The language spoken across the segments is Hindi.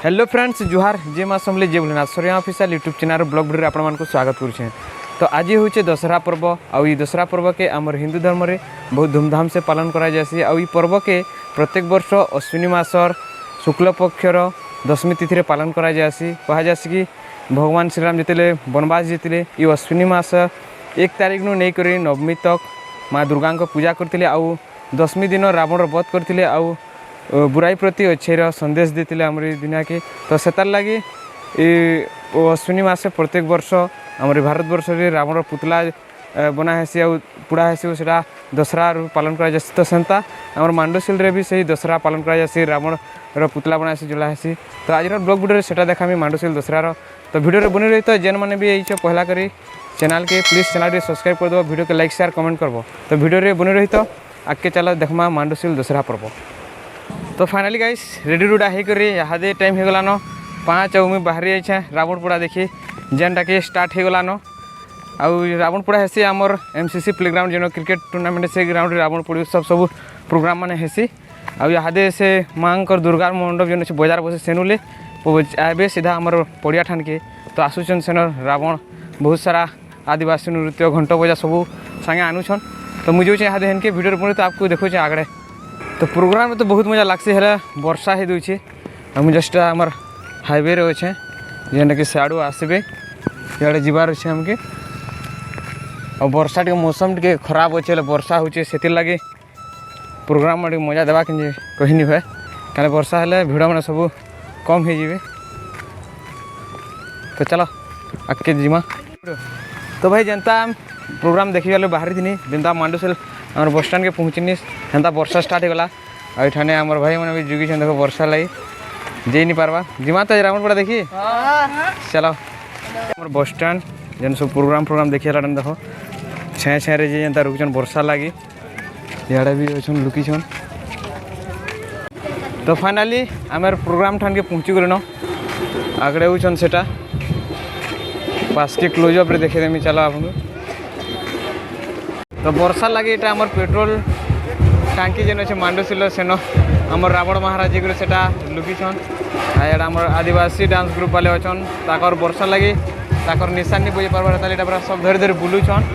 हेलो फ्रेंड्स जुहार जे माँ समले जे भूलना सरिया official YouTube channel blog video आपको स्वागत करुचे। तो आज हूँ दशहरा पर्व आई दशहरा पर्व के आमर हिंदू धर्म में बहुत धूमधाम से पालन करा जासी। आ पर्व के प्रत्येक वर्ष अश्विनी मासर शुक्ल पक्षर दशमी तिथि पालन करा जासी। कहा जासी कि भगवान श्रीराम जिते वनवास जीते ये अश्विनी मास 1 तारीख नु नहीं करी नवमी तक माँ दुर्गा को पूजा करते आउ दशमी दिन रावण वध करते आउ बुराई प्रति अच्छे संदेश देते आम दुनिया के। तो से लगी अश्विनी मास प्रत्येक वर्ष आम भारत वर्ष में रावण पुतला बना हेसी आ पुड़ा हेसी से दशहरा पालन करा। तो सेंता आम मांडोसिल रे भी सही दशहरा पालन करा रावण पुतला बना जला हेसी। तो आज ब्लॉग वीडियो से देखामी मांडोसिल दशहरा। तो वीडियो बनी रही तो जेन मैंने भी ये पहला करी चैनल के प्लीज चैनल के सब्सक्राइब कर दो, वीडियो के लाइक शेयर कमेंट करबो। तो वीडियो बनी रही तो आगे चलो देखमा मांडोसिल दशहरा पर्व। तो फाइनली गाइस रेडी रूडा होकर यहाँ टाइम हो गलान 5 और मुझे बाहरी आइछे रावण पोड़ा देखी जेनटा कि स्टार्ट हो गलान। आउ रावण पोड़ा हेसी आमर एमसीसी प्लेग्राउंड जो क्रिकेट टूर्नामेंट से ग्राउंड रावण पोड़ी सब प्रोग्राम मान हेसी। आउ यहाँ से माँ दुर्गा मंडप जो बजार बसे सेनुले आबे सीधा आमर पड़िया ठान के। तो आसुचन सेन रावण बहुत सारा आदिवासी नृत्य घंट बजा सब सागे आनुछन। तो मुझे यहाँ देन के वीडियो बने तो आपको देखो आगे। तो प्रोग्राम में तो बहुत मजा लगसी है वर्षा ही दूचे। मुझे जस्ट आमर हाईवे रे अच्छे जेनटा कि सियाड़ू आसबे इे जबार अच्छे आमके। और वर्षा टे मौसम टे खराब अच्छे वर्षा होचे से लगे प्रोग्राम में मजा देवा कि कहीं नहीं हुए क्या वर्षा हेले भिड़ मैंने सब कम हो जाए। तो चलो आगे जीमा। तो भाई जनता प्रोग्राम देखी वाले बाहरी थी जेनता मांडोसिल आम बस स्टैंड के पहुँचनी हेन्ता वर्षा स्टार्ट हो गला। आने आमर भाई मैंने भी जुगी देखो वर्षा लगी जे नहीं पार्बा जिमा तो रावण पड़ा देखी चलो आम बस स्टैंड जेन सब प्रोग्राम देखी देखो छे छे रे जेनता रुकन वर्षा लगी इे भी अच्छा लुकीछन। तो फाइनाली आम प्रोग्राम ठान के पहुँची गलन आगड़े होचन सेटा पास के क्लोजअप रे देखे देमी चलो आपको। तो वर्षा लगे ये आम पेट्रोल टांकी जेन अच्छे मांडोसिल सेन आम रावण महाराज से लुकीछन। आम आदिवासी डांस ग्रुप वाले अच्छन ताकर वर्षा लगे ताकर निशान नहीं बुझे पार्बार ये पूरा सब धीरे धीरे बुलूछन।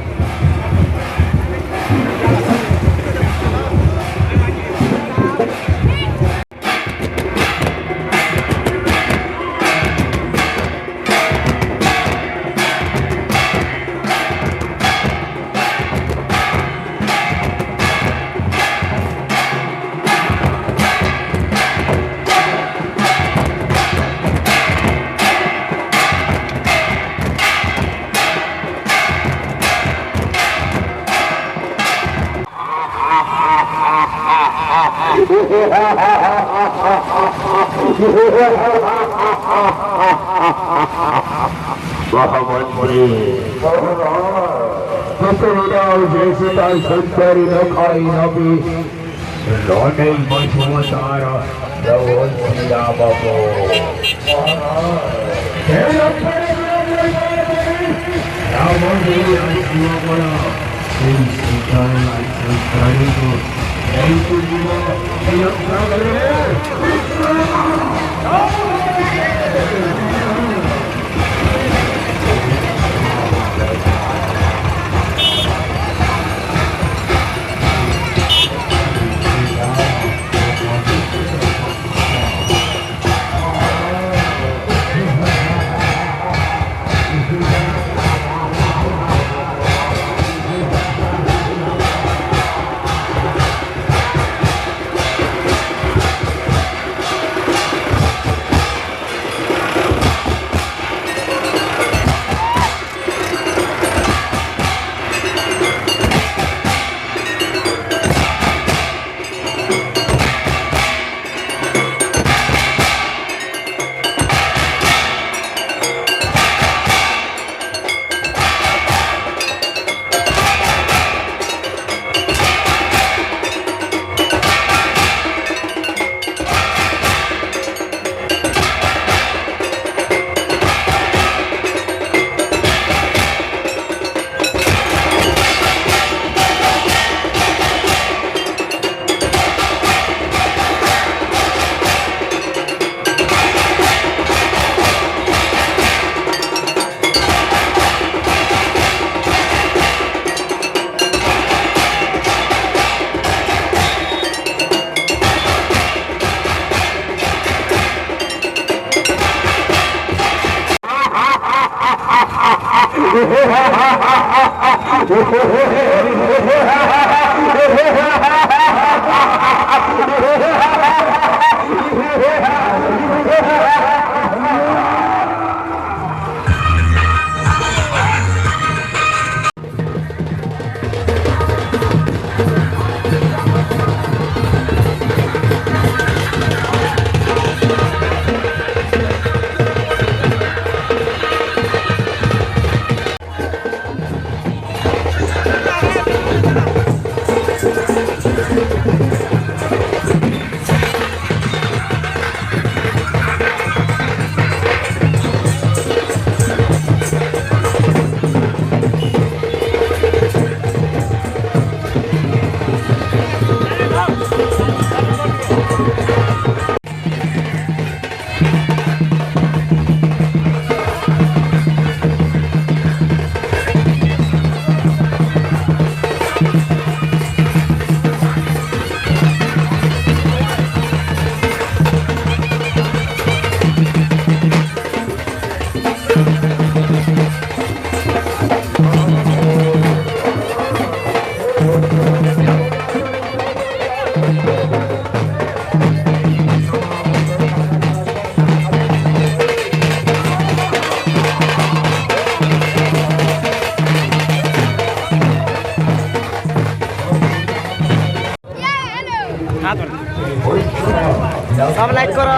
सब लाइक करो।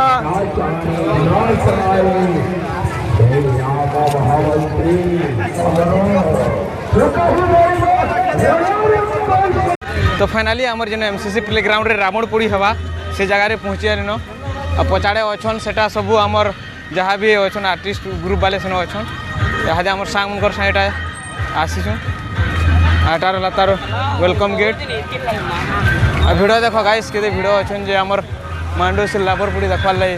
तो फाइनाली आमर जेन एमसीसी प्लेग्राउंड रे रावण पोड़ी हवा से जगह रे पहुँची आलिन आ पछाड़े अच्छन सेटा सबू आमर जहाँ भी अच्छन आर्टिस्ट ग्रुप वाले सेन अच्छन यहाँ आमर सांग साइटा आसीचुँ आटार है तार वेलकम गेट आ भिड़ देख गाइस के भिड़ अच्छन जे आमर मांडो से लाभरपुड़ी देखवार लगे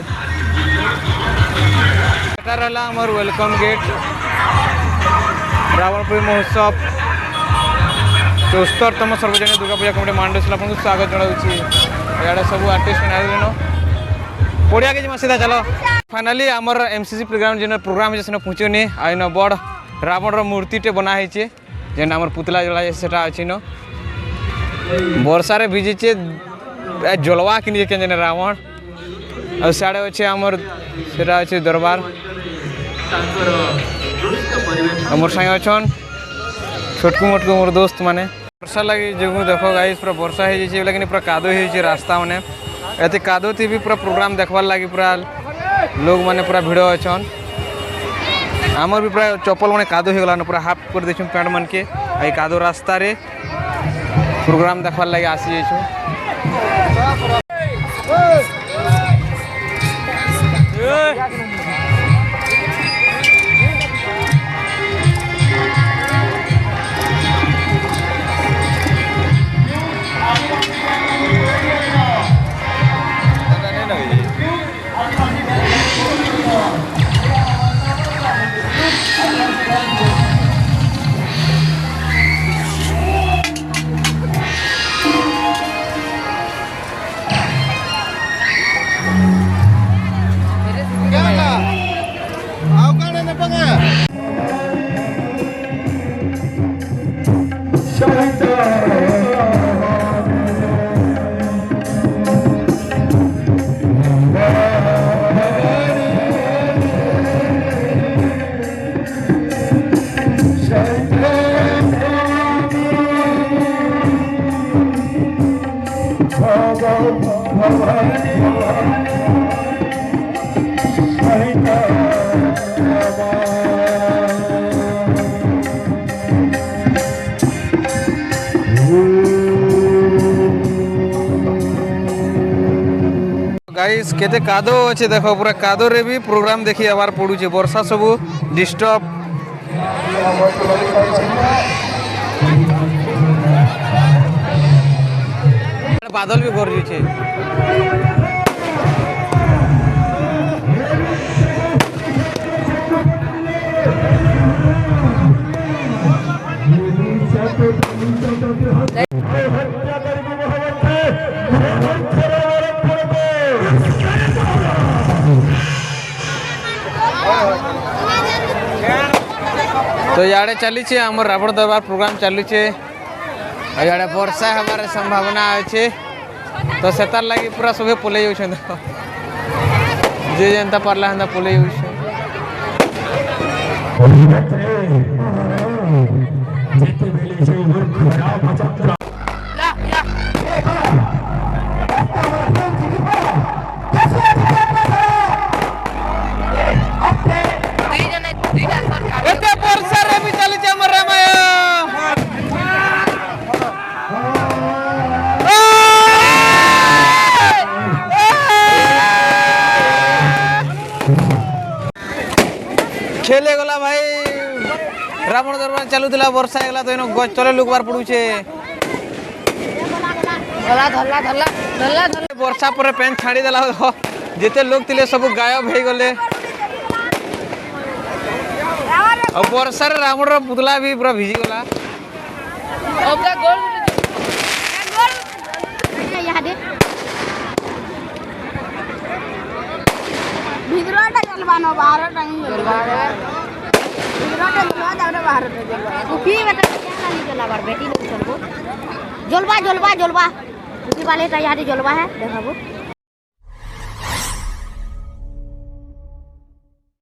एटार है आमर वेलकम गेट रावणपुरी महोत्सव 74तम सर्वजनीय दुर्गा पूजा कमिटी मांडोसिल आपको स्वागत जनाऊँगी इे सब आर्टिस्ट आयोजन पड़िया के जी सीधा चलो फाइनाली आमर एमसीसी प्रोग्राम जेन प्रोग्राम जैसे पहुँचनी आईन बड़ रावण मूर्तिटे बनाई जेन आमर पुतला जला से अच्छी न वर्षारे भिजीचे जलवा कि नहीं जेन रावण और साढ़े अच्छे आमर से अच्छे दरबार मोर साई अच्छन छोटकू मोटकू मोर दोस्त माने वर्षा लगी जो देख गाइस पूरा वर्षा हो जाए लेकिन पूरा कादो हो रास्ता मैंने एत कादो थी भी पूरा प्रोग्राम देखवार लगी पूरा लोग मैंने पूरा भिड़ अच्छन आमर भी पूरा चप्पल मैंने कादो हो गलान पूरा हाफ कर देछुं पैंट मन के आई कादो रास्ता रे प्रोग्राम देखवार लगे आसी जाइछुं गाइस केते कादो अच्छे देखो पूरा कादो रे भी प्रोग्राम देखी आबार पड़ुचे वर्षा सबू डिस्टर्ब बादल भी गरजुचे तो इे चली आम रावण दरबार प्रोग्राम चली इे वर्षा हमारे संभावना अच्छे तो सेतार लगी पूरा सब पलि जाऊँ जे जनता पार्ला हंदा पलि जाऊँ खेले गला भाई रावण दरबार चलुला वर्षा गला तो इन गच तले लुकबार पड़ुछे वर्षा पर पेन छाड़ी देला जिते लोग थिले सब गायब हो गले और वर्षा रे रावण रो पुतला भी पूरा भिजी गला भितरटा जलवानो बाहरटा नहीं जलवा भितरटा जलवा जावरे बाहरटा जलवा कुपी बेटा क्या नहीं जला बार बेटी लोग सबको जलवा जलवा जलवा कुपी वाले का यहाँ जलवा है देखो